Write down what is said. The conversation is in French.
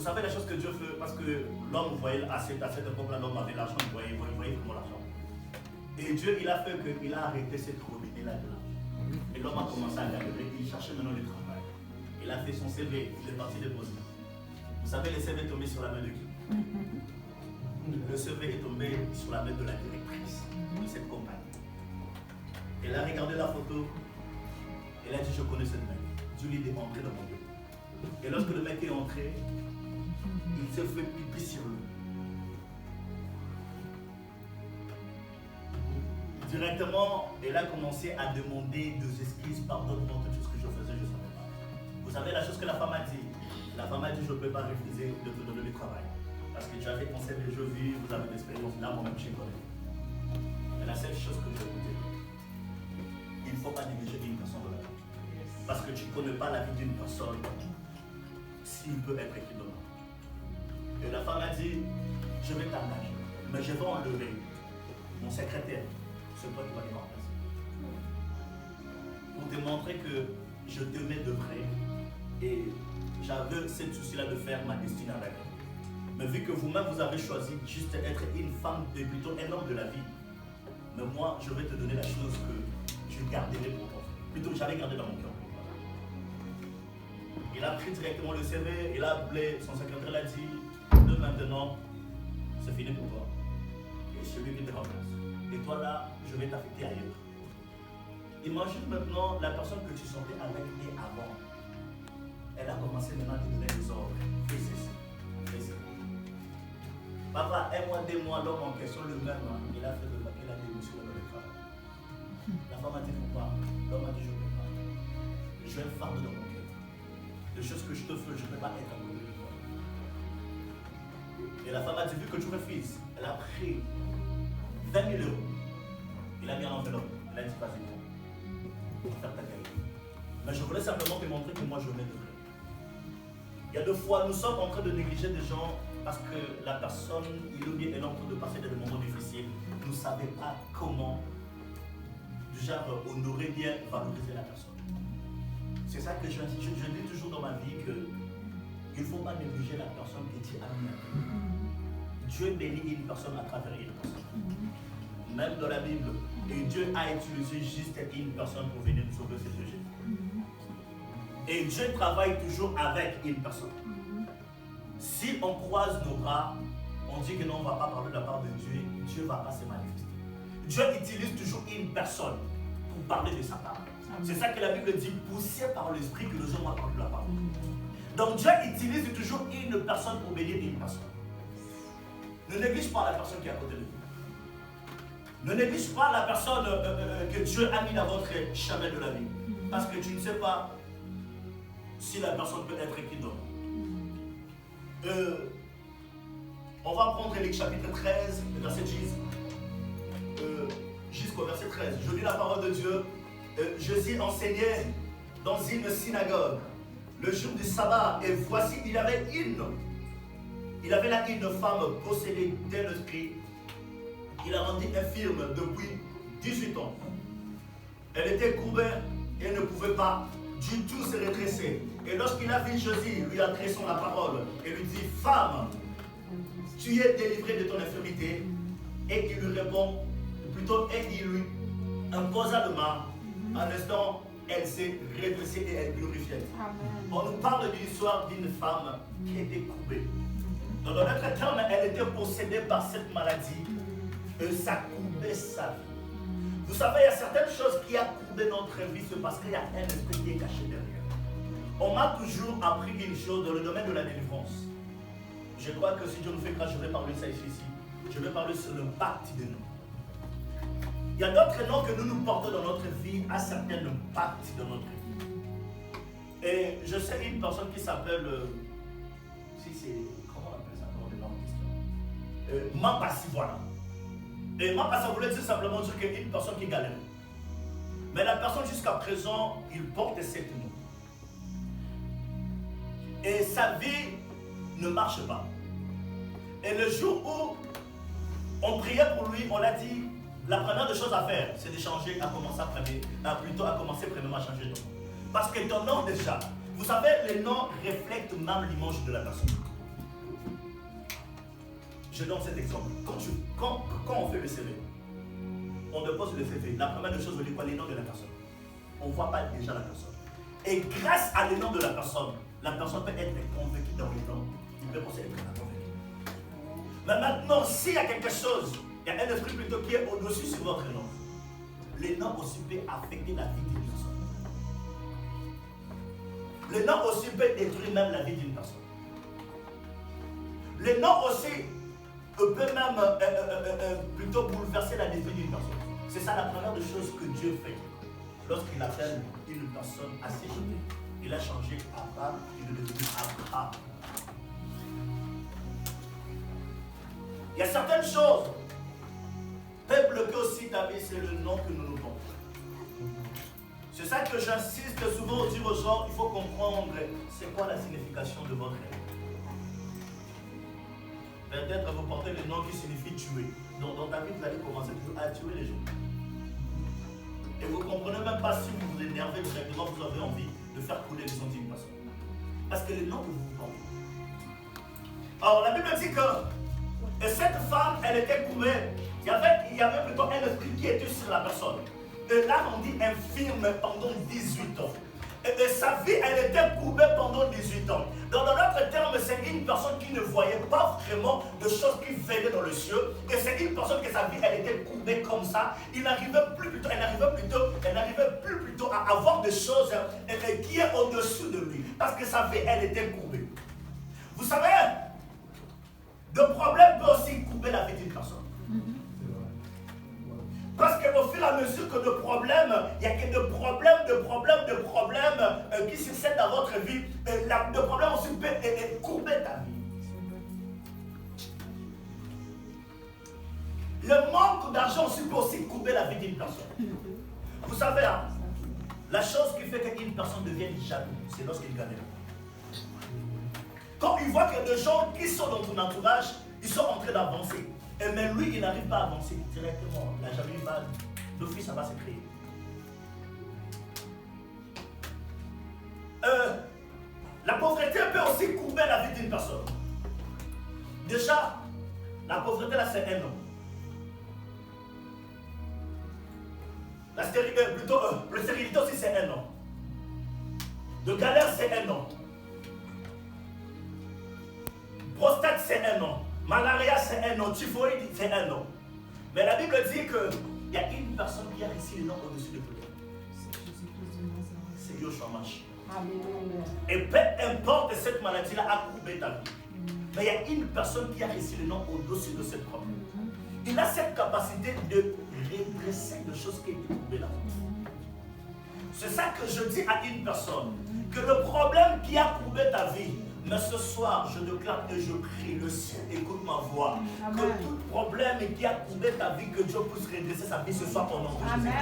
vous savez la chose que Dieu fait, parce que l'homme voyait à cette époque-là, l'homme avait l'argent, il voyait vraiment l'argent. Et Dieu, il a fait qu'il a arrêté cette robinet-là de l'argent. Et l'homme a commencé à galérer, il cherchait maintenant le travail. Il a fait son CV, il est parti déposer. Vous savez, le CV est tombé sur la main de qui? Le CV est tombé sur la main de la directrice de cette compagnie. Elle a regardé la photo, elle a dit, je connais cette mec. Dieu lui est entré dans mon Dieu. Et lorsque le mec est entré, il s'est fait pipi sur lui. Directement, elle a commencé à demander des excuses, pardonne-moi de tout ce que je faisais, je ne savais pas. Vous savez la chose que la femme a dit? La femme a dit, je ne peux pas refuser de te donner du travail. Parce que tu as fait ton CV, je vis, vous avez l'expérience, là moi-même je connais. Mais la seule chose que je vous dis, il ne faut pas négliger une personne de la vie. Parce que tu ne connais pas la vie d'une personne, s'il peut être équivalent. Et la femme a dit, je vais t'engager, mais je vais enlever mon secrétaire, c'est toi qui vas les remplacer. Pour te montrer que je t'aimais de vrai et j'avais ce souci-là de faire ma destinée avec elle. Mais vu que vous-même vous avez choisi juste d'être une femme et plutôt un homme de la vie, mais moi je vais te donner la chose que je garderai pour toi. Plutôt j'avais gardé dans mon cœur. Il a pris directement le CV, il a appelé son secrétaire, il a dit, de maintenant, c'est fini pour toi. Et celui qui te remplace. Et toi là, je vais t'affecter ailleurs. Imagine maintenant la personne que tu sortais avec et avant. Elle a commencé maintenant à te donner des ordres. Fais ceci, fais ceci. Papa, un mois, 2 mois, l'homme en question, le même, il a fait le papier, il a démissionné dans le travail. La femme a dit, pourquoi? L'homme a dit, je ne peux pas. J'ai un fardeau dans mon cœur. Les choses que je te fais, je ne peux pas être à côté de toi. Et la femme a dit, vu que tu refuses, elle a pris 20 000 euros. Il a mis en enveloppe. Il a dit, vas-y, pour faire ta carrière. Mais je voulais simplement te montrer que moi, je mets de vrai. Il y a 2 fois, nous sommes en train de négliger des gens parce que la personne, il ou bien elle est en train de passer des moments difficiles. Nous ne savons pas comment, du genre, honorer bien, valoriser la personne. C'est ça que je dis toujours dans ma vie qu'il ne faut pas négliger la personne que Dieu a mis à vie. Dieu bénit une personne à travers une personne. Même dans la Bible, et Dieu a utilisé juste une personne pour venir nous sauver, c'est Jésus. Et Dieu travaille toujours avec une personne. Si on croise nos bras, on dit que non, on ne va pas parler de la part de Dieu, Dieu ne va pas se manifester. Dieu utilise toujours une personne pour parler de sa part. C'est ça que la Bible dit, poussé par l'esprit que les hommes vont parler de la parole. Donc Dieu utilise toujours une personne pour bénir une personne. Ne néglige pas la personne qui est à côté de vous. Ne néglige pas la personne que Dieu a mis dans votre chemin de la vie. Parce que tu ne sais pas si la personne peut être qui d'autre. On va prendre Luc chapitre 13, verset 10 jusqu'au verset 13. Je lis la parole de Dieu. Jésus enseignait dans une synagogue le jour du sabbat, et voici, il avait là une femme possédée d'un esprit. Il a rendu infirme depuis 18 ans. Elle était courbée et ne pouvait pas du tout se redresser. Et lorsqu'il a vu Jésus, il lui a adressé la parole et lui dit, femme, tu es délivrée de ton infirmité. Et il lui répond, ou plutôt, et il lui imposa le main. En instant, elle s'est redressée et elle glorifiait. On nous parle d'une histoire d'une femme qui était courbée. Dans notre terme, elle était possédée par cette maladie et ça courbait sa vie. Vous savez, il y a certaines choses qui ont courbé notre vie, c'est parce qu'il y a un esprit qui est caché derrière. On m'a toujours appris une chose dans le domaine de la délivrance. Je crois que si Dieu nous fait grâce, je vais parler de ça ici. Je vais parler sur le pacte de nous. Il y a d'autres noms que nous portons dans notre vie à certains pactes de notre vie. Et je sais une personne qui s'appelle, comment on appelle ça dans les langues d'histoire, Mapassi, voilà. Et Mapassi, ça voulait dire simplement dire qu'il y a une personne qui galère. Mais la personne jusqu'à présent, il porte cette nom. Et sa vie ne marche pas. Et le jour où on priait pour lui, on l'a dit, la première des choses à faire, c'est de changer, à commencer premièrement à changer de nom. Parce que ton nom déjà, vous savez, les noms reflètent même l'image de la personne. Je donne cet exemple. Quand on fait le CV, on dépose le CV. La première des choses, on dit quoi? Les noms de la personne. On ne voit pas déjà la personne. Et grâce à les noms de la personne peut être convaincue dans les noms. Il peut penser être convaincu. Mais maintenant, s'il y a quelque chose, il y a un esprit plutôt qui est au-dessus sur votre nom. Les noms aussi peuvent affecter la vie d'une personne. Les noms aussi peuvent détruire même la vie d'une personne. Les noms aussi peuvent même plutôt bouleverser la vie d'une personne. C'est ça la première des choses que Dieu fait. Lorsqu'il appelle une personne à ses genoux, il a changé Abba, il est devenu Abraham. Il y a certaines choses qui peuvent bloquer aussi ta vie, c'est le nom que nous nous donnons. C'est ça que j'insiste souvent dire aux gens, il faut comprendre c'est quoi la signification de votre nom. Peut-être vous portez le nom qui signifie tuer. Donc dans ta vie, vous allez commencer à tuer les gens. Et vous ne comprenez même pas si vous vous énervez directement, vous avez envie de faire couler le sang d'une personne. Parce que le nom que vous vous portez. Alors la Bible dit que cette femme, elle était couvée. Il y avait plutôt un esprit qui était sur la personne. Et là, on dit infirme pendant 18 ans. Et sa vie, elle était courbée pendant 18 ans. Dans notre terme, c'est une personne qui ne voyait pas vraiment de choses qui venaient dans le ciel. Et c'est une personne que sa vie, elle était courbée comme ça. Elle n'arrivait plus plutôt à avoir des choses qui est au-dessus de lui. Parce que sa vie, elle était courbée. Vous savez, le problème peut aussi courber la vie d'une personne. Parce qu'au fur et à mesure que de problèmes, il y a que de problèmes qui succèdent dans votre vie, le problème aussi peut courber ta vie. Le manque d'argent aussi peut aussi courber la vie d'une personne. Vous savez, hein, la chose qui fait qu'une personne devienne jaloux, c'est lorsqu'il gagne. Quand il voit qu'il y a des gens qui sont dans ton entourage, ils sont en train d'avancer. Mais lui, il n'arrive pas à avancer directement. Il n'a jamais eu mal. L'office, ça va se créer. La pauvreté peut aussi courber la vie d'une personne. Déjà, la pauvreté, là, c'est un an. La stérilité aussi, c'est un an. De galère, c'est un an. Prostate, c'est un an. Malaria, c'est un an. Typhoïde, c'est un an. Mais la Bible dit qu'il y a une personne qui a réussi le nom au-dessus de tout. C'est Yoshua Mashiach. Et peu importe cette maladie-là a courbé ta vie. Mais il y a une personne qui a réussi le nom au-dessus de cette problème. Il a cette capacité de redresser des choses qui étaient courbées là. C'est ça que je dis à une personne. Que le problème qui a courbé ta vie, mais ce soir, je déclare et je prie, le ciel écoute ma voix. Amen. Que tout problème qui a courbé ta vie, que Dieu puisse redresser sa vie ce soir au nom de Jésus.